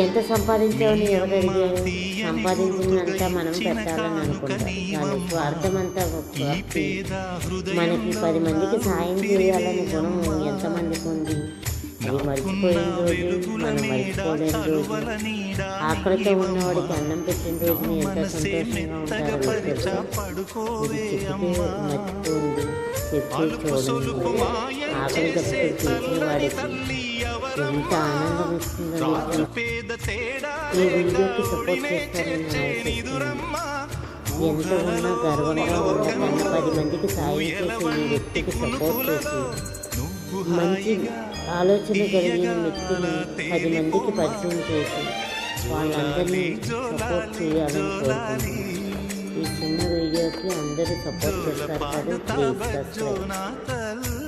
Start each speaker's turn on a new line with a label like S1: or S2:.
S1: ఎంత సంపాదించామని ఎవరు అడిగారు? సంపాదించినంత మనం పెట్టాలని అనుకుంటాం, కానీ స్వార్థమంతా వ్యక్తి మనకి 10 మందికి సాయం చేయాలనే గుణం ఎంతమందికి ఉంది? అది మర్చిపోయిన రోజు, మనం మర్చిపోలేని రోజు. ఆకలితో ఉన్నవాడికి అన్నం పెట్టిన రోజుని ఎంత సంతోషంగా ఉంటారో తెలుసా? ఇది చెప్తే మర్చిపోయింది, చెప్తే చూడండి. ఆకలి తప్పులు చేసిన వాడికి ఎంత ఆనందం ఇస్తుందో. ఈ వీడియోకి సపోర్ట్ చేస్తారని ఆలోచిస్తున్నాను. ఎంత ఉన్నా గర్వంగా ఉన్న కన్నా 10 మందికి సాయం చేసి ఈ వ్యక్తికి సపోర్ట్ చేసి మంచి ఆలోచన కలిగిన వ్యక్తిని 10 మందికి పరిచయం చేసి వాళ్ళందరినీ సపోర్ట్ చేయాలని కోరుకుంటున్నాను. ఈ చిన్న వీడియోకి అందరూ సపోర్ట్ చేస్తారు కదా, ప్లీజ్ సబ్స్క్రైబ్.